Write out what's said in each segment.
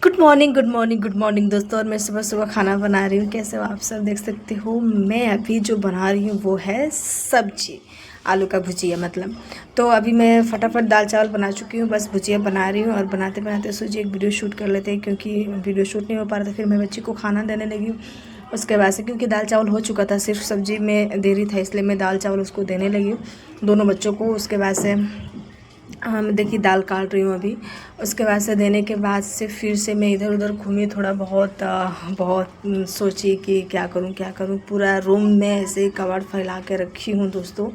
Good morning good morning good morning दोस्तों। और मैं सुबह सुबह खाना बना रही हूँ। कैसे हो आप सब देख सकते हो। मैं अभी जो बना रही हूँ वो है सब्जी, आलू का भुजिया मतलब। तो अभी मैं फटाफट दाल चावल बना चुकी हूँ, बस भुजिया बना रही हूँ। और बनाते बनाते सोचिए एक वीडियो शूट कर लेते हैं, क्योंकि वीडियो शूट नहीं हो पा रहा था। फिर मैं बच्ची को खाना देने लगी उसके बाद से, क्योंकि दाल चावल हो चुका था, सिर्फ सब्जी में देरी था, इसलिए मैं दाल चावल उसको देने लगी दोनों बच्चों को। उसके बाद से हम देखिए दाल काट रही हूँ अभी। उसके बाद से देने के बाद से फिर से मैं इधर उधर घूमी थोड़ा बहुत सोची कि क्या करूँ। पूरा रूम में ऐसे कबाड़ फैला के रखी हूँ दोस्तों।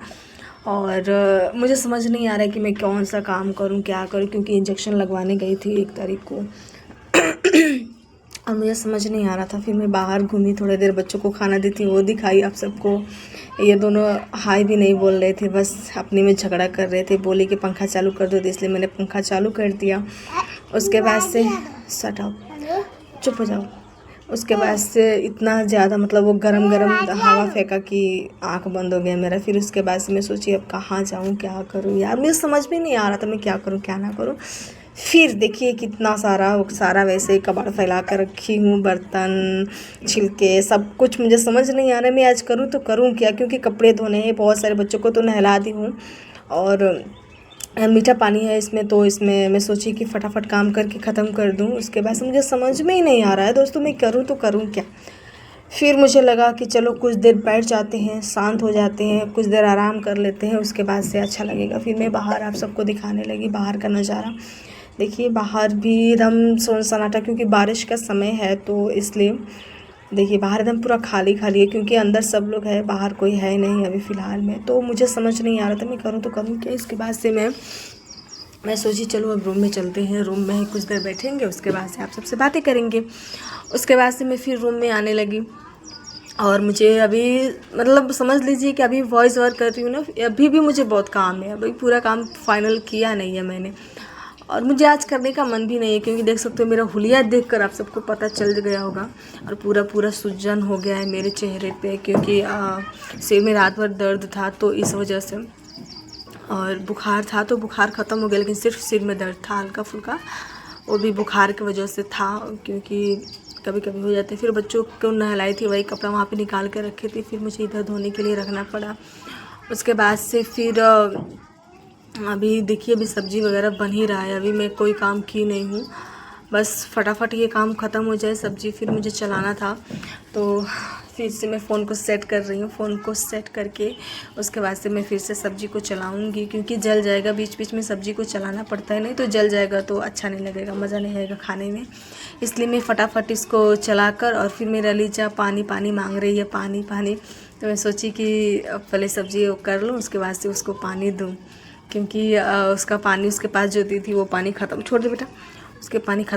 और मुझे समझ नहीं आ रहा है कि मैं कौन सा काम करूँ, क्या करूँ, क्योंकि इंजेक्शन लगवाने गई थी 1 तारीख को और मुझे समझ नहीं आ रहा था। फिर मैं बाहर घूमी थोड़ी देर, बच्चों को खाना दी थी, वो दिखाई आप सबको। ये दोनों हाय भी नहीं बोल रहे थे, बस अपने में झगड़ा कर रहे थे। बोली कि पंखा चालू कर दो, तो इसलिए मैंने पंखा चालू कर दिया। उसके बाद से शट अप, चुप हो जाओ। उसके बाद से इतना ज़्यादा मतलब वो गरम गरम हवा फेंका कि आँख बंद हो गया मेरा। फिर उसके बाद से मैं सोची अब कहाँ जाऊँ, क्या करूँ यार, मुझे समझ में नहीं आ रहा था मैं क्या करूँ क्या ना करूँ। फिर देखिए कितना सारा वैसे ही कबाड़ फैला कर रखी हूँ, बर्तन छिलके सब कुछ। मुझे समझ नहीं आ रहा है मैं आज करूँ तो करूँ क्या, क्योंकि कपड़े धोने हैं बहुत सारे, बच्चों को तो नहला दी हूँ। और मीठा पानी है इसमें, तो इसमें मैं सोची कि फटाफट काम करके ख़त्म कर दूँ। उसके बाद से मुझे समझ में ही नहीं आ रहा है दोस्तों मैं करूँ तो करूँ क्या। फिर मुझे लगा कि चलो कुछ देर बैठ जाते हैं, शांत हो जाते हैं, कुछ देर आराम कर लेते हैं, उसके बाद से अच्छा लगेगा। फिर मैं बाहर आप सबको दिखाने लगी बाहर का नज़ारा। देखिए बाहर भी एकदम सन्नाटा, क्योंकि बारिश का समय है तो इसलिए देखिए बाहर एकदम पूरा खाली खाली है, क्योंकि अंदर सब लोग है, बाहर कोई है नहीं अभी फ़िलहाल में। तो मुझे समझ नहीं आ रहा था मैं करूँ तो करूँ क्या। इसके बाद से मैं सोची चलो अब रूम में चलते हैं, रूम में ही कुछ देर बैठेंगे, उसके बाद से आप सबसे बातें करेंगे। उसके बाद से मैं फिर रूम में आने लगी। और मुझे अभी मतलब समझ लीजिए कि अभी वॉइस ओवर कर रही हूँ ना, अभी भी मुझे बहुत काम है, अभी पूरा काम फाइनल किया नहीं है मैंने। और मुझे आज करने का मन भी नहीं है, क्योंकि देख सकते हो मेरा हुलिया देखकर आप सबको पता चल गया होगा। और पूरा पूरा सूजन हो गया है मेरे चेहरे पे, क्योंकि सिर में रात भर दर्द था तो इस वजह से। और बुखार था तो बुखार ख़त्म हो गया, लेकिन सिर्फ सिर में दर्द था हल्का फुल्का, वो भी बुखार की वजह से था, क्योंकि कभी कभी हो जाते। फिर बच्चों को नहलाई थी, वही कपड़ा वहाँ पे निकाल के रखे थे, फिर मुझे इधर धोने के लिए रखना पड़ा। उसके बाद से फिर अभी देखिए अभी सब्ज़ी वगैरह बन ही रहा है, अभी मैं कोई काम की नहीं हूँ, बस फटाफट ये काम ख़त्म हो जाए। सब्ज़ी फिर मुझे चलाना था, तो फिर से मैं फ़ोन को सेट कर रही हूँ। फ़ोन को सेट करके उसके बाद से मैं फिर से सब्ज़ी को चलाऊँगी, क्योंकि जल जाएगा, बीच बीच में सब्ज़ी को चलाना पड़ता है, नहीं तो जल जाएगा तो अच्छा नहीं लगेगा, मज़ा नहीं आएगा खाने में। इसलिए मैं फटाफट इसको चलाकर, और फिर मेरा लीचा पानी पानी मांग रही है, पानी पानी। तो मैं सोची कि पहले सब्ज़ी कर लूँ, उसके बाद से उसको पानी दूँ, क्योंकि उसका पानी उसके पास जो दी थी वो पानी ख़त्म, छोड़ दे बेटा, उसके पानी ख़त्म